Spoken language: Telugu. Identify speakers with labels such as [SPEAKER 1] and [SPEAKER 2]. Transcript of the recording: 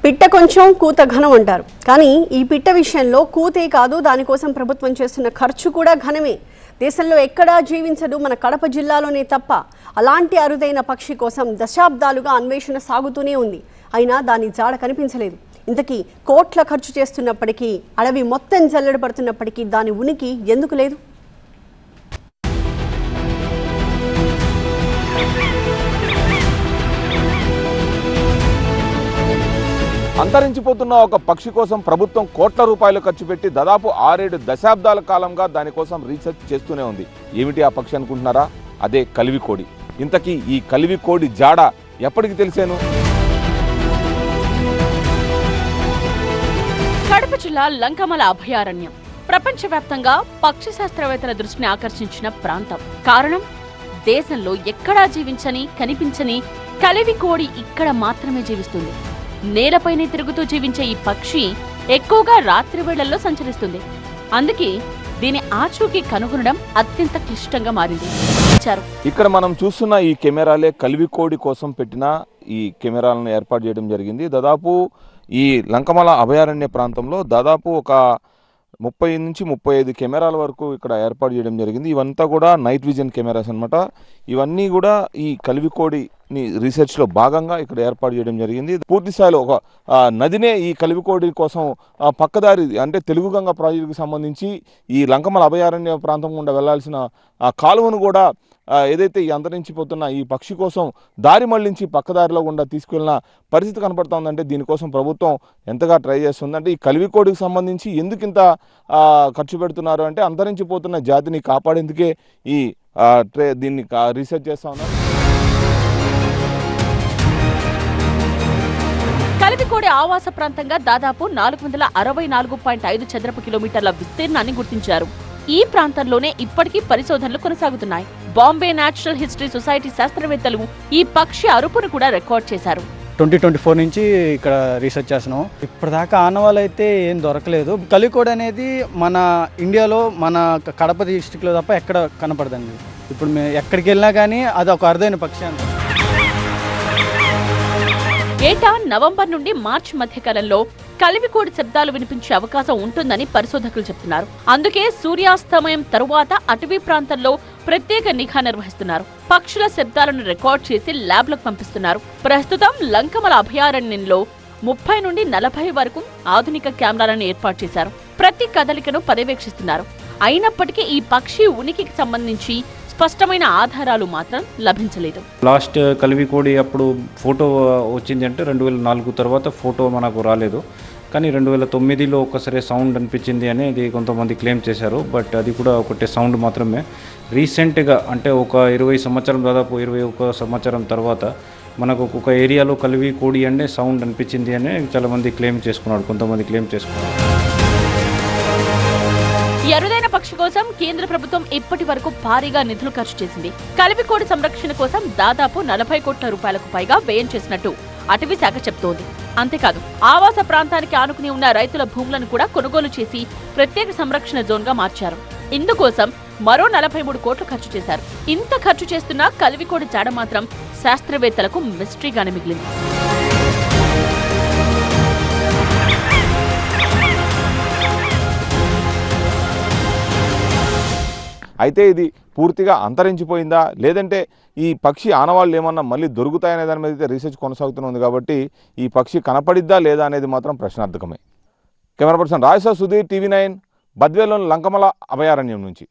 [SPEAKER 1] పిట్ట కొంచెం కూత ఘనం అంటారు. కానీ ఈ పిట్ట విషయంలో కూతే కాదు, దానికోసం ప్రభుత్వం చేస్తున్న ఖర్చు కూడా ఘనమే. దేశంలో ఎక్కడా జీవించదు, మన కడప జిల్లాలోనే తప్ప. అలాంటి అరుదైన పక్షి కోసం దశాబ్దాలుగా అన్వేషణ సాగుతూనే ఉంది. అయినా దాని జాడ కనిపించలేదు. ఇంతకీ కోట్ల ఖర్చు చేస్తున్నప్పటికీ, అడవి మొత్తం జల్లెడ పడుతున్నప్పటికీ దాని ఉనికి ఎందుకు లేదు?
[SPEAKER 2] అంతరించిపోతున్న ఒక పక్షి కోసం ప్రభుత్వం కోట్ల రూపాయలు ఖర్చు పెట్టి దాదాపు 6-7 దశాబ్దాల కాలంగా దానికోసం రీసెర్చ్ చేస్తూనే ఉంది. ఏమిటి ఆ పక్షి అనుకుంటున్నారా? అదే కలివికోడి. ఇంతకీ ఈ కలివికోడి జాడ ఎప్పటికి తెలిసేను?
[SPEAKER 3] కడప జిల్లా లంకమల అభయారణ్యం ప్రపంచవ్యాప్తంగా పక్షి శాస్త్రవేత్తల దృష్టిని ఆకర్షించిన ప్రాంతం. కారణం, దేశంలో ఎక్కడా జీవించని కనిపించని కలివికోడి ఇక్కడ మాత్రమే జీవిస్తుంది. నేలపైనే తిరుగుతూ జీవించే ఈ పక్షి ఎక్కువగా రాత్రి వేళల్లో సంచరిస్తుంది. అందుకే దీని ఆచూకీ కనుగొనడం అత్యంత క్లిష్టంగా మారింది.
[SPEAKER 2] ఇక్కడ మనం చూస్తున్న ఈ కెమెరాలే కలివికోడి కోసం పెట్టిన ఈ కెమెరాలను ఏర్పాటు చేయడం జరిగింది. దాదాపు ఈ లంకమల అభయారణ్య ప్రాంతంలో దాదాపు ఒక 30 నుంచి 35 కెమెరాల వరకు ఇక్కడ ఏర్పాటు చేయడం జరిగింది. ఇవంతా కూడా నైట్ విజన్ కెమెరాస్ అనమాట. ఇవన్నీ కూడా ఈ కలివికోడిని రీసెర్చ్లో భాగంగా ఇక్కడ ఏర్పాటు చేయడం జరిగింది. పూర్తి స్థాయిలో ఒక నదినే ఈ కలివికోడి కోసం పక్కదారి అంటే తెలుగు గంగ ప్రాజెక్టుకు సంబంధించి ఈ లంకమల అభయారణ్య ప్రాంతం గుండా వెళ్లాల్సిన కాలువను కూడా ఏదైతే ఈ అంతరించిపోతున్న ఈ పక్షి కోసం దారి మళ్లించి పక్కదారిలో గుండా తీసుకెళ్లిన పరిస్థితి కనపడుతుందంటే దీనికోసం ప్రభుత్వం ఎంతగా ట్రై చేస్తుంది. అంటే ఈ కలివికోడికి సంబంధించి ఎందుకింత ఖర్చు పెడుతున్నారు అంటే అంతరించిపోతున్న జాతిని కాపాడేందుకే ఈ దీన్ని రీసెర్చ్ చేస్తా ఉన్నారు.
[SPEAKER 3] కలివికోడి ఆవాస ప్రాంతంగా దాదాపు 464.5 చదరపు కిలోమీటర్ల విస్తీర్ణాన్ని గుర్తించారు. ఈ ప్రాంతంలోనే ఇప్పటికీ పరిశోధనలు కొనసాగుతున్నాయి. బాంబే నేచురల్ హిస్టరీ సొసైటీ శాస్త్రవేత్తలు ఈ పక్షి అరుపును కూడా రికార్డ్ చేశారు.
[SPEAKER 4] 2024 నుంచి ఇక్కడ రీసెర్చ్ చేస్తున్నాం. ఇప్పటిదాకా ఆనవాళ్ళు అయితే ఏం దొరకలేదు. కలివికోడి అనేది మన ఇండియాలో మన కడప డిస్ట్రిక్ట్లో తప్ప ఎక్కడ కనపడదండి. ఇప్పుడు మేము ఎక్కడికి వెళ్ళినా కానీ అది ఒక అరుదైన పక్షి అంట.
[SPEAKER 3] ఏటా నవంబర్ నుండి మార్చి మధ్యకాలంలో కలివికోడి శబ్దాలు వినిపించే అవకాశం ఉంటుందని పరిశోధకులు చెప్తున్నారు. అందుకే సూర్యాస్తమయం తరువాత అటవీ ప్రాంతంలో ప్రత్యేక నిఘా నిర్వహిస్తున్నారు. పక్షుల శబ్దాలను రికార్డ్ చేసి ల్యాబ్లకు పంపిస్తున్నారు. ప్రస్తుతం లంకమల అభయారణ్యంలో 30 నుండి 40 వరకు ఆధునిక కెమెరాలను ఏర్పాటు చేశారు. ప్రతి కదలికను పర్యవేక్షిస్తున్నారు. అయినప్పటికీ ఈ పక్షి ఉనికికి సంబంధించి స్పష్టమైన ఆధారాలు మాత్రం లభించలేదు.
[SPEAKER 5] లాస్ట్ కలివికోడి అప్పుడు ఫోటో వచ్చింది అంటే 2004 తర్వాత ఫోటో మనకు రాలేదు. కానీ 2009లో ఒకసారి సౌండ్ అనిపించింది అనేది కొంతమంది క్లెయిమ్ చేశారు. బట్ అది కూడా ఒకటే సౌండ్ మాత్రమే. రీసెంట్గా అంటే ఒక 20 సంవత్సరం దాదాపు 21 సంవత్సరం తర్వాత మనకు ఒక ఏరియాలో కలివికోడి అంటే సౌండ్ అనిపించింది అని చాలామంది క్లెయిమ్ చేసుకున్నారు. కొంతమంది క్లెయిమ్ చేసుకున్నారు.
[SPEAKER 3] ఈ అరుదైన పక్షి కోసం కేంద్ర ప్రభుత్వం ఇప్పటి వరకు భారీగా నిధులు ఖర్చు చేసింది. కలివికోడి సంరక్షణ కోసం దాదాపు 40 కోట్ల రూపాయలకు పైగా వ్యయం చేసినట్టు అటవీ శాఖ చెప్తోంది. అంతేకాదు, ఆవాస ప్రాంతానికి ఆనుకుని ఉన్న రైతుల భూములను కూడా కొనుగోలు చేసి ప్రత్యేక సంరక్షణ జోన్ గా మార్చారు. ఇందుకోసం మరో 43 కోట్లు ఖర్చు చేశారు. ఇంత ఖర్చు చేస్తున్న కలివికోడి జాడ మాత్రం శాస్త్రవేత్తలకు మిస్టరీగానే మిగిలింది.
[SPEAKER 2] అయితే ఇది పూర్తిగా అంతరించిపోయిందా లేదంటే ఈ పక్షి ఆనవాళ్ళు ఏమన్నా మళ్ళీ దొరుకుతాయనే దాని మీద అయితే రీసెర్చ్ కొనసాగుతుంది. కాబట్టి ఈ పక్షి కనపడిద్దా లేదా అనేది మాత్రం ప్రశ్నార్థకమే. Camera person Rajeshwar, Sudheer, TV9, బద్వేల్లోని లంకమల అభయారణ్యం నుంచి.